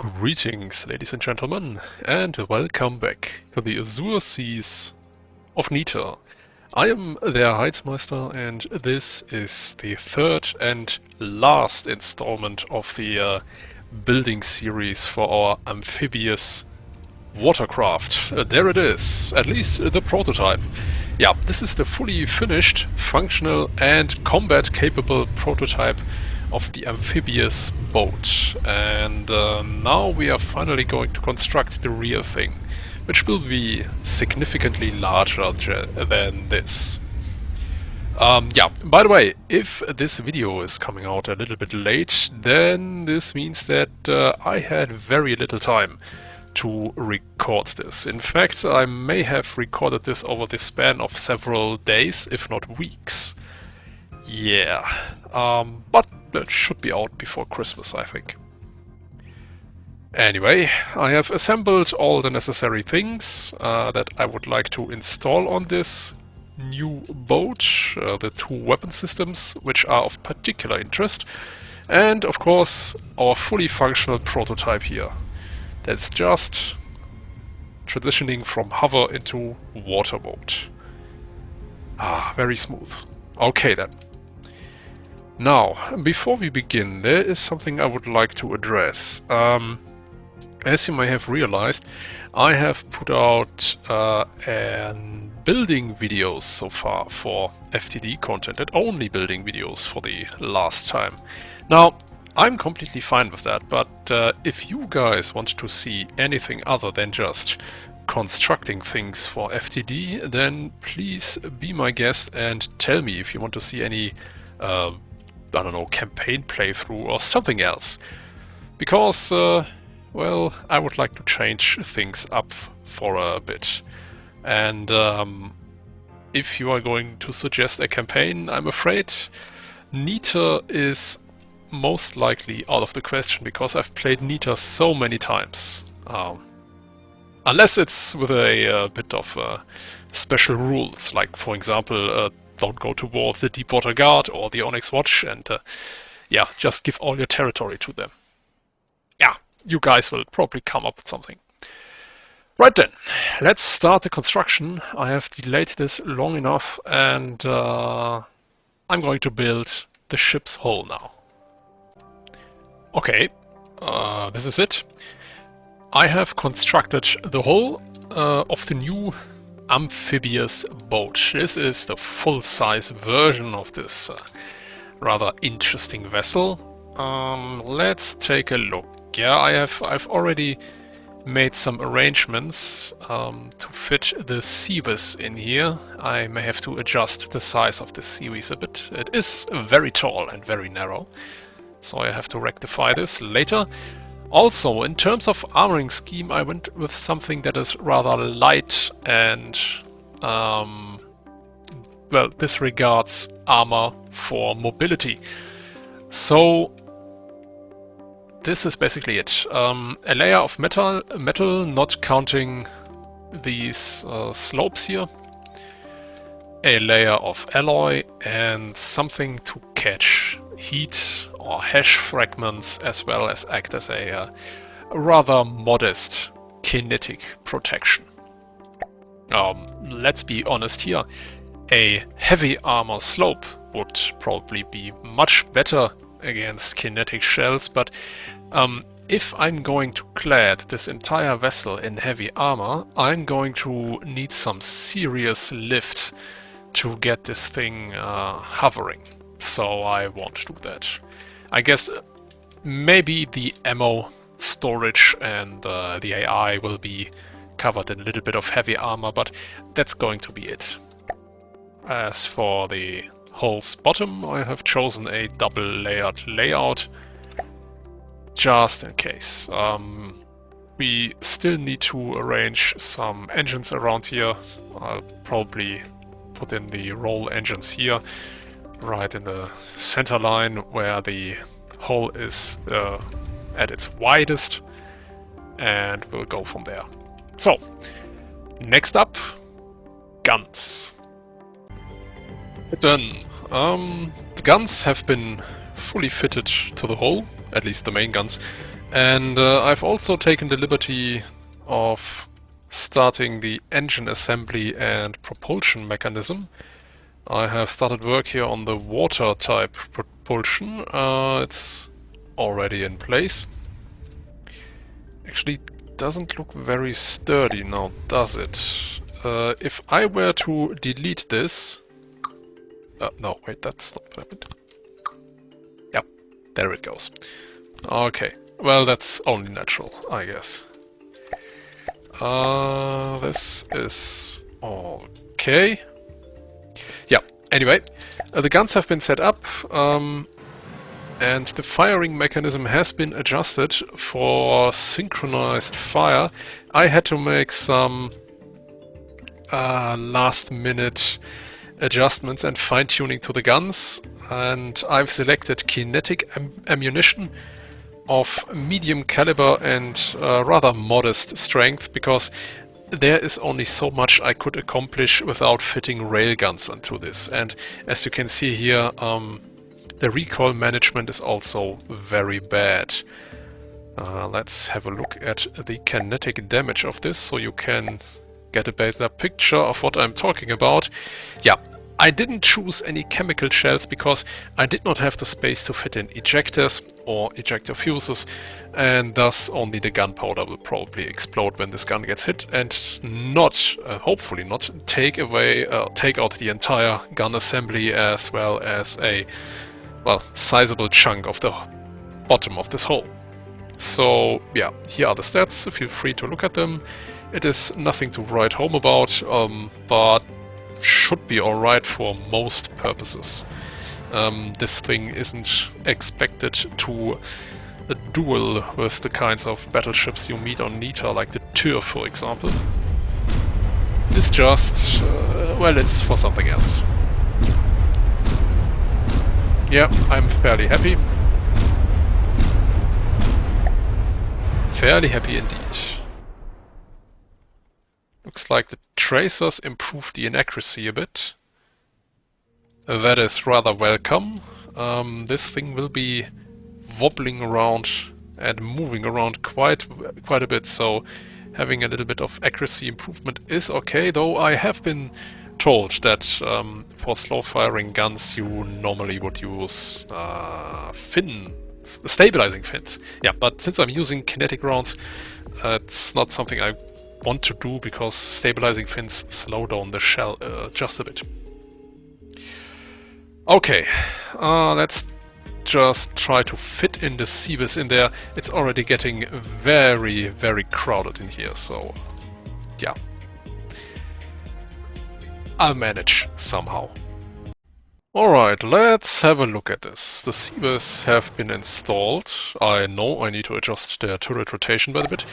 Greetings, ladies and gentlemen, and welcome back to the azure seas of Nita. I am their Heizmeister, and this is the third and last installment of the building series for our amphibious watercraft. There it is, at least the prototype. Yeah, this is the fully finished, functional and combat-capable prototype of the amphibious boat. And now we are finally going to construct the real thing, which will be significantly larger than this. Yeah, by the way, if this video is coming out a little bit late, then this means that I had very little time to record this. In fact, I may have recorded this over the span of several days, if not weeks. Yeah, but it should be out before Christmas, I think. Anyway, I have assembled all the necessary things that I would like to install on this new boat, the two weapon systems, which are of particular interest, and of course our fully functional prototype here. That's just transitioning from hover into water mode. Ah, very smooth. Okay then. Now, before we begin, there is something I would like to address. As you may have realized, I have put out building videos so far for FtD content, and only building videos for the last time. Now, I'm completely fine with that, but if you guys want to see anything other than just constructing things for FtD, then please be my guest and tell me if you want to see any I don't know, campaign playthrough or something else. Because, well, I would like to change things up for a bit. And if you are going to suggest a campaign, I'm afraid Nita is most likely out of the question, because I've played Nita so many times. Unless it's with a bit of special rules, like, for example, don't go to war with the Deepwater Guard or the Onyx Watch, and yeah, just give all your territory to them. Yeah, you guys will probably come up with something. Right then, let's start the construction. I have delayed this long enough, and I'm going to build the ship's hull now. Okay, this is it. I have constructed the hull of the new amphibious boat. This is the full-size version of this rather interesting vessel. Let's take a look. Yeah, I've already made some arrangements to fit the seaways in here. I may have to adjust the size of the seaways a bit. It is very tall and very narrow, so I have to rectify this later. Also, in terms of armoring scheme, I went with something that is rather light and, well, disregards armor for mobility. So, this is basically it. A layer of metal, not counting these slopes here. A layer of alloy and something to catch heat or hash fragments, as well as act as a rather modest kinetic protection. Let's be honest here, a heavy armor slope would probably be much better against kinetic shells, but if I'm going to clad this entire vessel in heavy armor, I'm going to need some serious lift to get this thing hovering. So I won't do that. I guess maybe the ammo storage and the AI will be covered in a little bit of heavy armor, but that's going to be it. As for the hull's bottom, I have chosen a double-layered layout, just in case. We still need to arrange some engines around here. I'll probably put in the roll engines here, right in the center line where the hull is at its widest, and we'll go from there. So, next up, guns. Then, the guns have been fully fitted to the hull, at least the main guns, And I've also taken the liberty of starting the engine assembly and propulsion mechanism. I have started work here on the water type propulsion. It's already in place. Actually doesn't look very sturdy now, does it? If I were to delete this... no, wait, that's not what I meant. Yep, there it goes. Okay, well that's only natural, I guess. This is okay. Yeah, anyway, the guns have been set up, and the firing mechanism has been adjusted for synchronized fire. I had to make some last-minute adjustments and fine-tuning to the guns, and I've selected kinetic ammunition of medium caliber and rather modest strength, because there is only so much I could accomplish without fitting railguns onto this. And as you can see here, the recoil management is also very bad. Let's have a look at the kinetic damage of this so you can get a better picture of what I'm talking about. Yeah, I didn't choose any chemical shells because I did not have the space to fit in ejectors or ejector fuses, and thus only the gunpowder will probably explode when this gun gets hit, and not, hopefully not, take out the entire gun assembly as well as a, well, sizable chunk of the bottom of this hole. So yeah, here are the stats, feel free to look at them. It is nothing to write home about, but should be alright for most purposes. This thing isn't expected to duel with the kinds of battleships you meet on Nita, like the Tyr, for example. It's just, well, it's for something else. Yeah, I'm fairly happy. Fairly happy indeed. Looks like the tracers improved the inaccuracy a bit. That is rather welcome. This thing will be wobbling around and moving around quite a bit, so having a little bit of accuracy improvement is okay, though I have been told that for slow firing guns you normally would use stabilizing fins. Yeah, but since I'm using kinetic rounds, it's not something I want to do, because stabilizing fins slow down the shell just a bit. Okay, let's just try to fit in the Seavis in there. It's already getting very, very crowded in here, so yeah. I'll manage somehow. Alright, let's have a look at this. The Seavis have been installed. I know I need to adjust their turret rotation by a bit.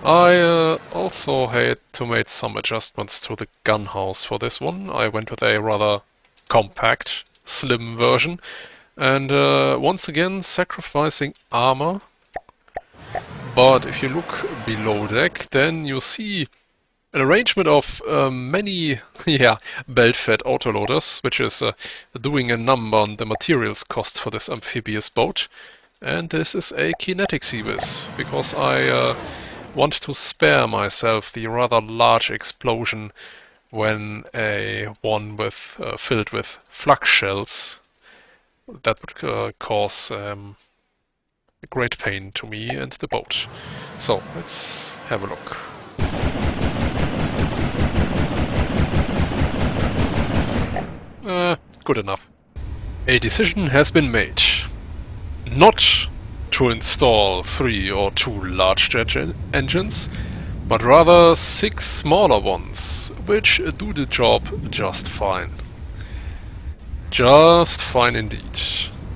I also had to make some adjustments to the gun house for this one. I went with a rather compact, slim version, and once again sacrificing armor. But if you look below deck, then you see an arrangement of many belt-fed autoloaders, which is doing a number on the materials cost for this amphibious boat. And this is a kinetic Seavis, because I want to spare myself the rather large explosion when a one with filled with flak shells. That would cause great pain to me and the boat. So let's have a look. Good enough. A decision has been made. Not to install 3 or 2 large jet engines, but rather 6 smaller ones, which do the job just fine. Just fine indeed.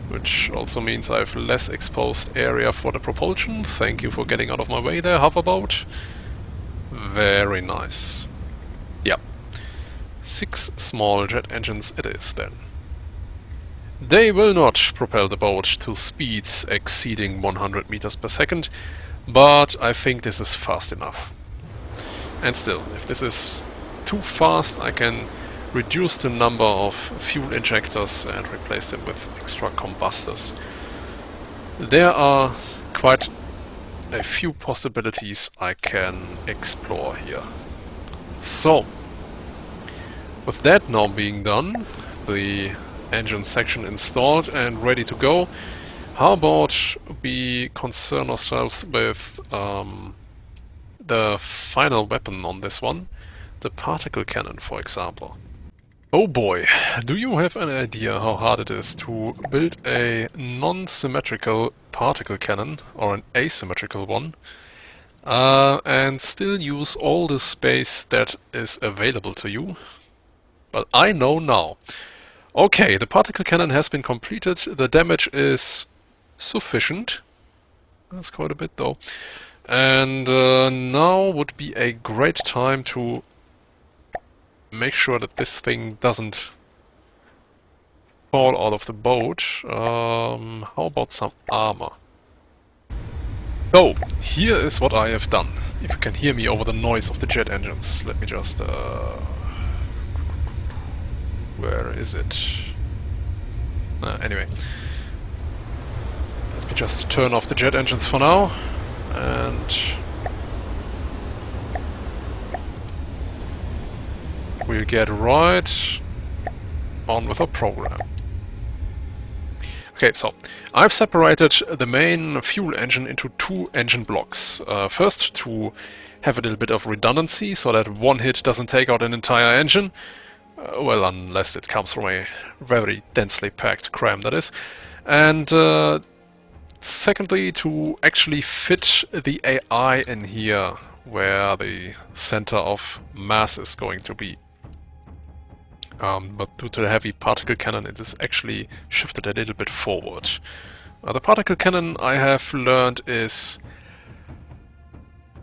Which also means I have less exposed area for the propulsion. Thank you for getting out of my way there, hoverboat. Very nice. Yeah. 6 small jet engines it is then. They will not propel the boat to speeds exceeding 100 meters per second, but I think this is fast enough. And still, if this is too fast, I can reduce the number of fuel injectors and replace them with extra combustors. There are quite a few possibilities I can explore here. So, with that now being done, the engine section installed and ready to go, how about we concern ourselves with the final weapon on this one, the particle cannon, for example. Oh boy, do you have an idea how hard it is to build a non-symmetrical particle cannon, or an asymmetrical one, and still use all the space that is available to you? Well, I know now. Okay, the particle cannon has been completed, the damage is sufficient. That's quite a bit though. And now would be a great time to make sure that this thing doesn't fall out of the boat. How about some armor? So, here is what I have done. If you can hear me over the noise of the jet engines. Let me just... where is it? Anyway. Let me just turn off the jet engines for now. And... we'll get right on with our program. Okay, so I've separated the main fuel engine into two engine blocks. First, to have a little bit of redundancy, so that one hit doesn't take out an entire engine. Well, unless it comes from a very densely packed cram, that is. And secondly, to actually fit the AI in here, where the center of mass is going to be. But due to the heavy particle cannon, it is actually shifted a little bit forward. The particle cannon, I have learned, is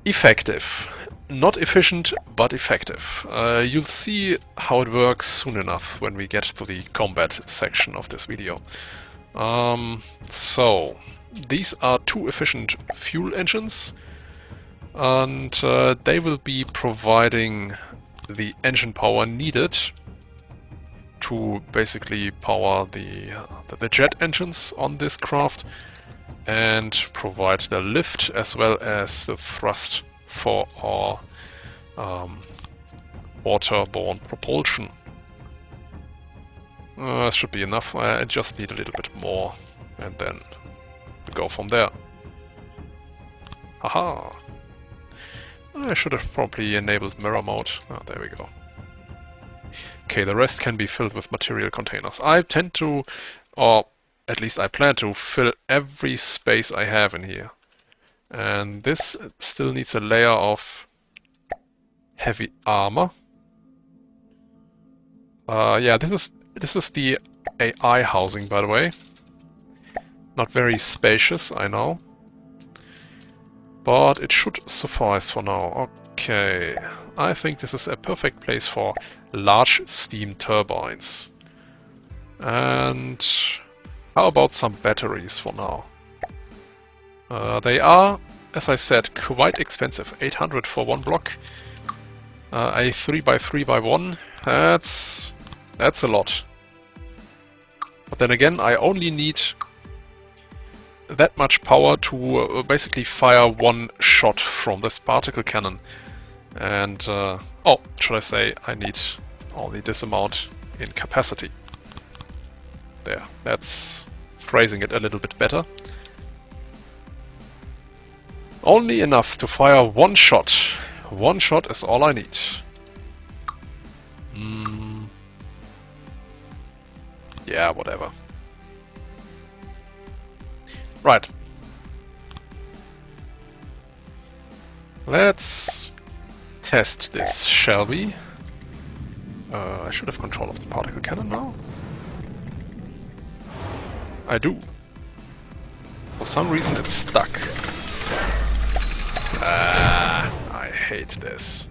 effective. Not efficient, but effective. You'll see how it works soon enough when we get to the combat section of this video. So, these are two efficient fuel engines, and they will be providing the engine power needed to basically power the jet engines on this craft and provide the lift as well as the thrust for our waterborne propulsion. That should be enough. I just need a little bit more and then we go from there. Haha! I should have probably enabled mirror mode. Oh, there we go. Okay, the rest can be filled with material containers. I tend to, or at least I plan to, fill every space I have in here. And this still needs a layer of heavy armor. Yeah, this is the AI housing, by the way. Not very spacious, I know. But it should suffice for now. Okay, I think this is a perfect place for large steam turbines. And how about some batteries for now? They are, as I said, quite expensive. 800 for one block. A 3x3x1, that's a lot. But then again, I only need that much power to basically fire one shot from this particle cannon. And, oh, should I say, I need only this amount in capacity. There, that's phrasing it a little bit better. Only enough to fire one shot. One shot is all I need. Yeah, whatever. Right. Let's test this, shall we? I should have control of the particle cannon now. I do. For some reason it's stuck. Ah, I hate this.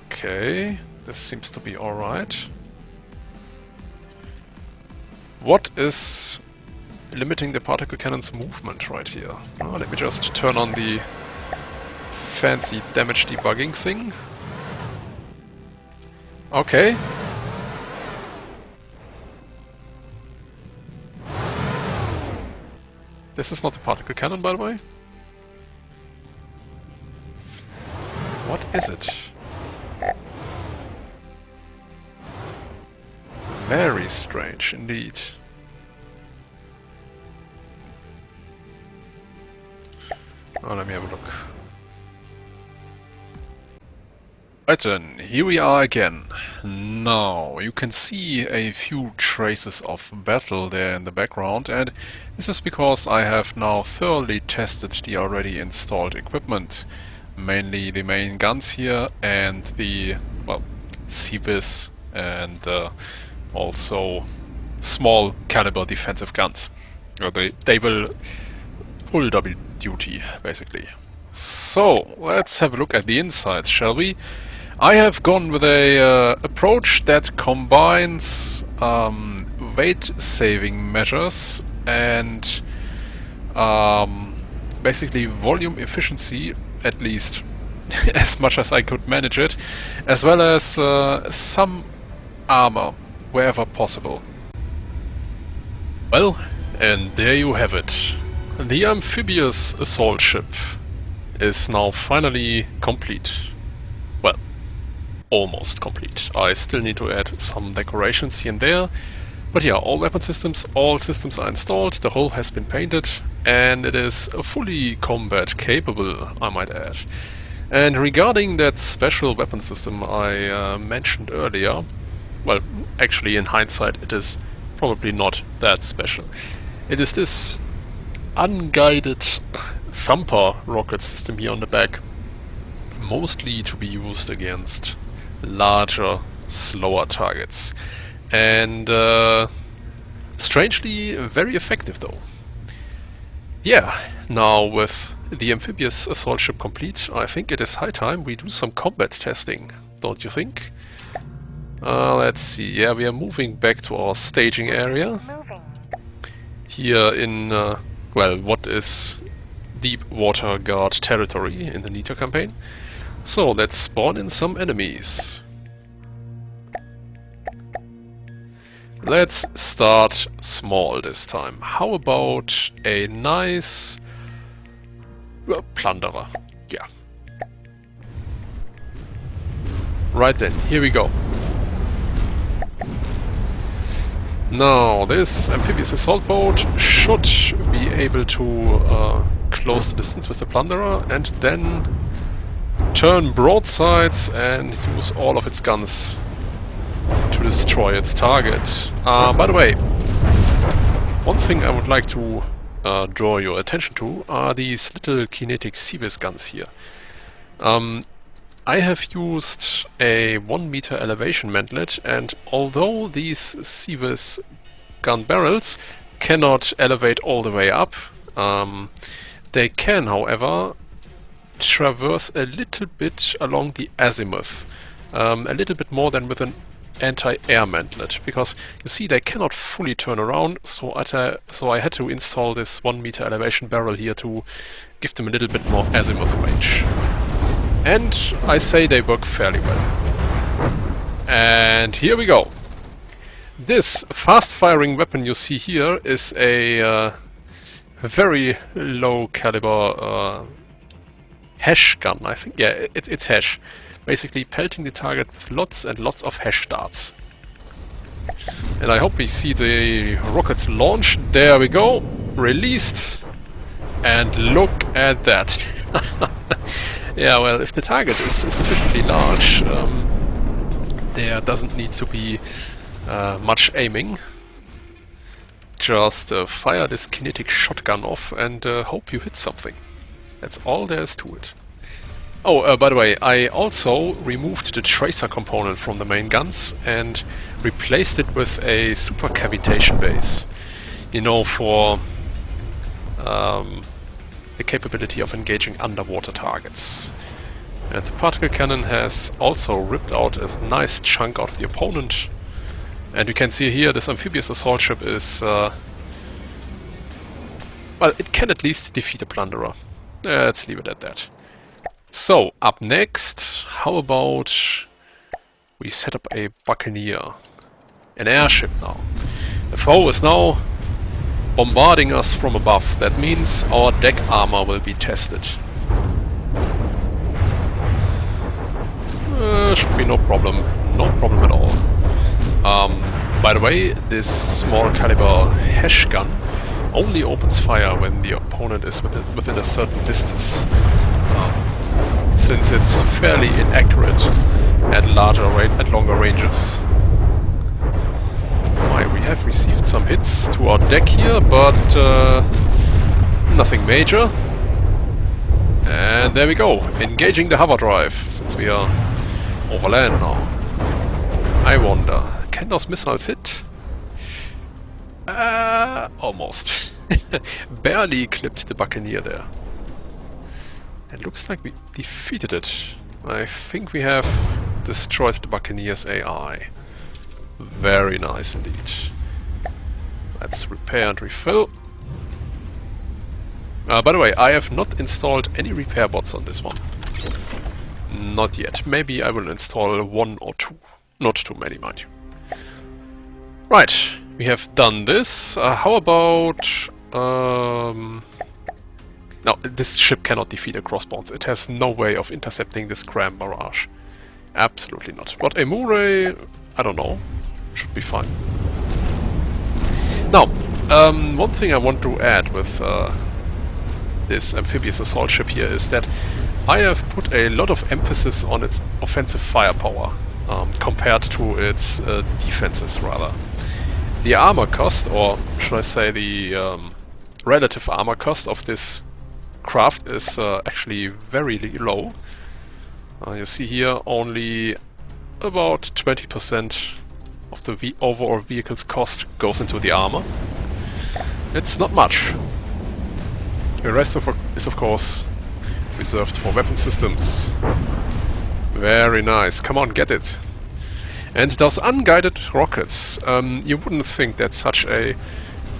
Okay, this seems to be alright. What is limiting the particle cannon's movement right here? Oh, let me just turn on the fancy damage debugging thing. Okay. This is not the particle cannon, by the way. What is it? Very strange indeed. Oh, let me have a look. Right then, here we are again. Now, you can see a few traces of battle there in the background, and this is because I have now thoroughly tested the already installed equipment. Mainly the main guns here and the, well, CVIS and also small caliber defensive guns. They will pull double duty, basically. So, let's have a look at the insides, shall we? I have gone with a approach that combines weight-saving measures and basically volume efficiency, at least as much as I could manage it, as well as some armor, wherever possible. Well, and there you have it. The amphibious assault ship is now finally complete. Well, almost complete. I still need to add some decorations here and there. But yeah, all weapon systems, all systems are installed, the hull has been painted, and it is fully combat capable, I might add. And regarding that special weapon system I mentioned earlier, well, actually in hindsight it is probably not that special. It is this unguided thumper rocket system here on the back, mostly to be used against larger, slower targets. And strangely very effective though. Yeah, now with the amphibious assault ship complete, I think it is high time we do some combat testing, don't you think? Let's see, yeah, we are moving back to our staging area. Here in, well, what is deep water guard territory in the Nito campaign. So let's spawn in some enemies. Let's start small this time. How about a nice plunderer? Yeah. Right then, here we go. Now, this amphibious assault boat should be able to close the distance with the plunderer and then turn broadsides and use all of its guns to destroy its target. By the way, one thing I would like to draw your attention to are these little kinetic CVIS guns here. I have used a 1 meter elevation mantlet, and although these CVIS gun barrels cannot elevate all the way up, they can, however, traverse a little bit along the azimuth, a little bit more than with an anti-air mantlet, because you see they cannot fully turn around, so I had to install this 1 meter elevation barrel here to give them a little bit more azimuth range. And I say they work fairly well. And here we go. This fast-firing weapon you see here is a very low caliber hash gun, I think. Yeah, it's hash. Basically pelting the target with lots and lots of hash darts. And I hope we see the rockets launch. There we go. Released. And look at that. Yeah, well, if the target is sufficiently large, there doesn't need to be much aiming. Just fire this kinetic shotgun off and hope you hit something. That's all there is to it. Oh, by the way, I also removed the tracer component from the main guns and replaced it with a super cavitation base. You know, for the capability of engaging underwater targets. And the particle cannon has also ripped out a nice chunk out of the opponent. And you can see here this amphibious assault ship is... well, it can at least defeat a plunderer. Let's leave it at that. So, up next, how about we set up a buccaneer? An airship now. The foe is now bombarding us from above. That means our deck armor will be tested. Should be no problem. No problem at all. By the way, this small caliber hash gun only opens fire when the opponent is within a certain distance. Since it's fairly inaccurate at longer ranges. We have received some hits to our deck here, but nothing major. And there we go, engaging the hover drive, since we are over land now. I wonder, can those missiles hit? Almost. Barely clipped the Buccaneer there. It looks like we defeated it. I think we have destroyed the Buccaneer's AI. Very nice indeed. Let's repair and refill. By the way, I have not installed any repair bots on this one. Not yet. Maybe I will install one or two. Not too many, mind you. Right, we have done this. How about... No, this ship cannot defeat a crossbones. It has no way of intercepting this cram barrage. Absolutely not. But a Murray, I don't know. Should be fine. Now, one thing I want to add with this amphibious assault ship here is that I have put a lot of emphasis on its offensive firepower compared to its defenses, rather. The armor cost, or should I say the relative armor cost of this craft is actually very low. You see here only about 20% of the overall vehicle's cost goes into the armor. It's not much. The rest is of course reserved for weapon systems. Very nice. Come on, get it. And those unguided rockets, you wouldn't think that such a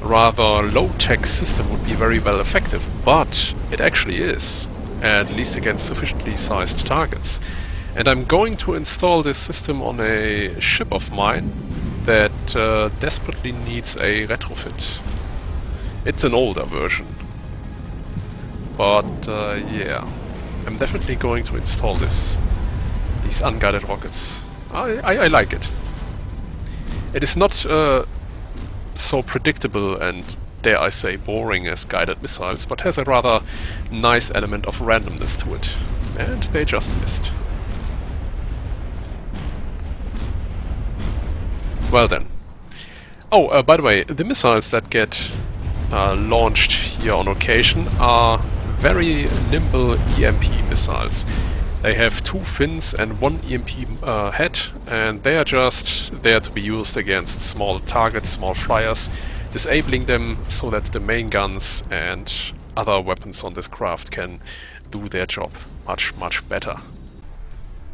rather low-tech system would be very well effective, but it actually is, at least against sufficiently sized targets. And I'm going to install this system on a ship of mine that desperately needs a retrofit. It's an older version. But yeah, I'm definitely going to install these unguided rockets. I like it. It is not so predictable and, dare I say, boring as guided missiles, but has a rather nice element of randomness to it. And they just missed. Well then. Oh, by the way, the missiles that get launched here on occasion are very nimble EMP missiles. They have 2 fins and 1 EMP head, and they are just there to be used against small targets, small flyers, disabling them so that the main guns and other weapons on this craft can do their job much better.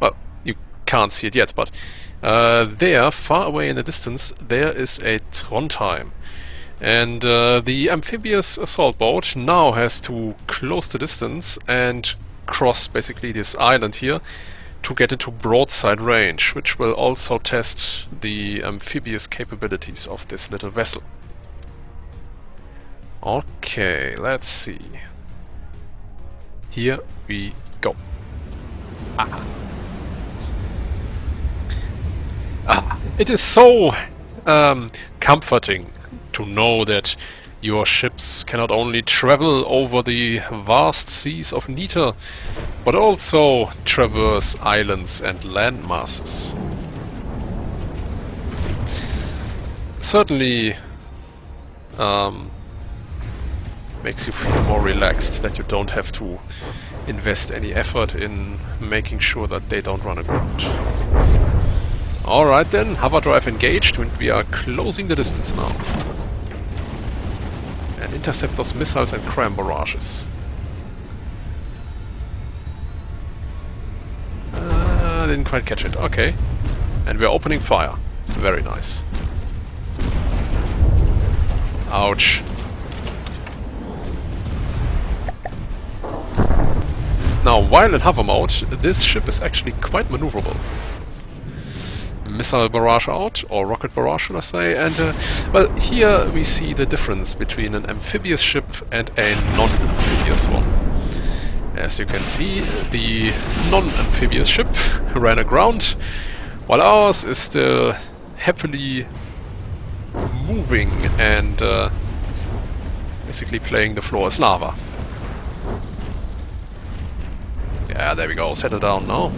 Well, you can't see it yet, but there, far away in the distance, there is a Trondheim. And the amphibious assault boat now has to close the distance and cross basically this island here to get into broadside range, which will also test the amphibious capabilities of this little vessel. Okay, let's see. Here we go. It is so comforting to know that your ships can not only travel over the vast seas of Nita, but also traverse islands and land masses. Certainly makes you feel more relaxed that you don't have to invest any effort in making sure that they don't run aground. Alright then, hover drive engaged, and we are closing the distance now. And intercept those missiles and cram barrages. I didn't quite catch it. Okay. And we're opening fire. Very nice. Ouch. Now, while in hover mode, this ship is actually quite maneuverable. missile barrage out, or rocket barrage should I say, and well, here we see the difference between an amphibious ship and a non-amphibious one. As you can see, the non-amphibious ship ran aground, while ours is still happily moving and basically playing the floor as lava. Yeah, there we go, settle down now.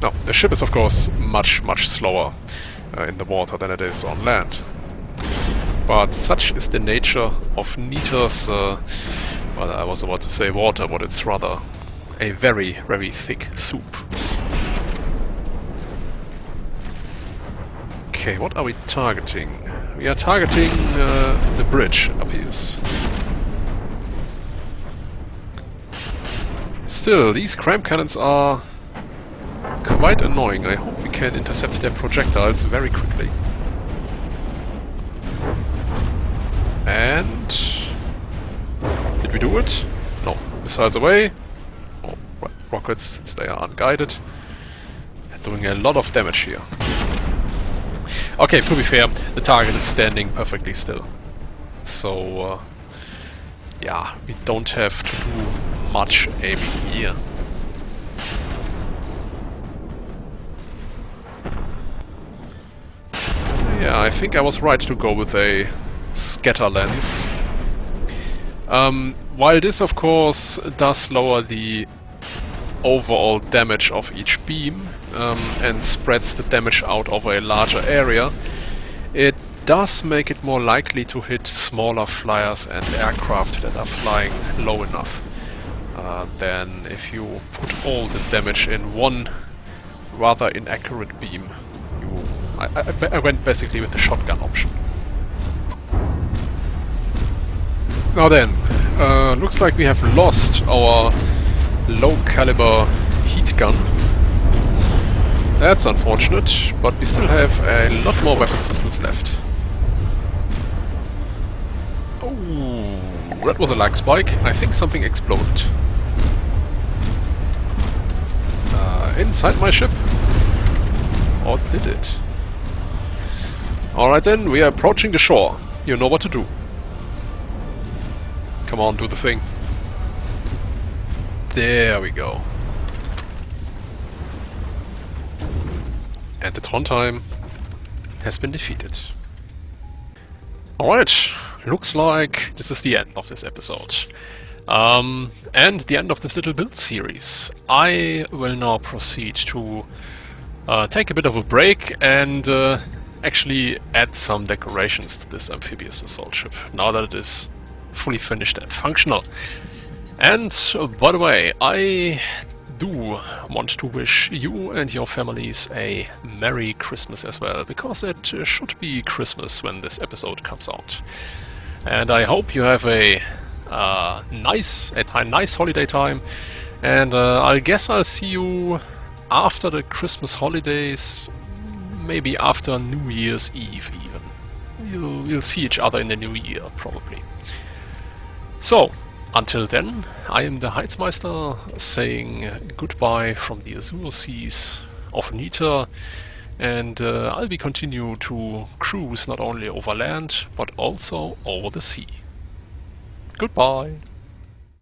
Now, the ship is of course much slower in the water than it is on land. But such is the nature of Nita's, well, I was about to say water, but it's rather a very thick soup. Okay, what are we targeting? We are targeting the bridge up here. Still, these cram cannons are quite annoying. I hope we can intercept their projectiles very quickly. And... did we do it? No. Missiles away. Oh, rockets, since they are unguided. They're doing a lot of damage here. Okay, to be fair, the target is standing perfectly still. So, yeah, we don't have to do much aiming here. Yeah, I think I was right to go with a scatter lens. While this of course does lower the overall damage of each beam and spreads the damage out over a larger area, it does make it more likely to hit smaller flyers and aircraft that are flying low enough than if you put all the damage in one rather inaccurate beam. I went basically with the shotgun option. Now then, looks like we have lost our low caliber heat gun. That's unfortunate, but we still have a lot more weapon systems left. Oh, that was a lag spike. I think something exploded. Inside my ship? Or did it? Alright then, we are approaching the shore. You know what to do. Come on, do the thing. There we go. And the Trondheim has been defeated. Alright, looks like this is the end of this episode. And the end of this little build series. I will now proceed to take a bit of a break and actually add some decorations to this amphibious assault ship, now that it is fully finished and functional. And by the way, I do want to wish you and your families a Merry Christmas as well, because it should be Christmas when this episode comes out. And I hope you have a nice holiday time, and I guess I'll see you after the Christmas holidays, maybe after New Year's Eve even. You'll see each other in the new year, probably. So, until then, I am the Heizmeister, saying goodbye from the azure seas of Nita, and I'll be continue to cruise not only over land, but also over the sea. Goodbye!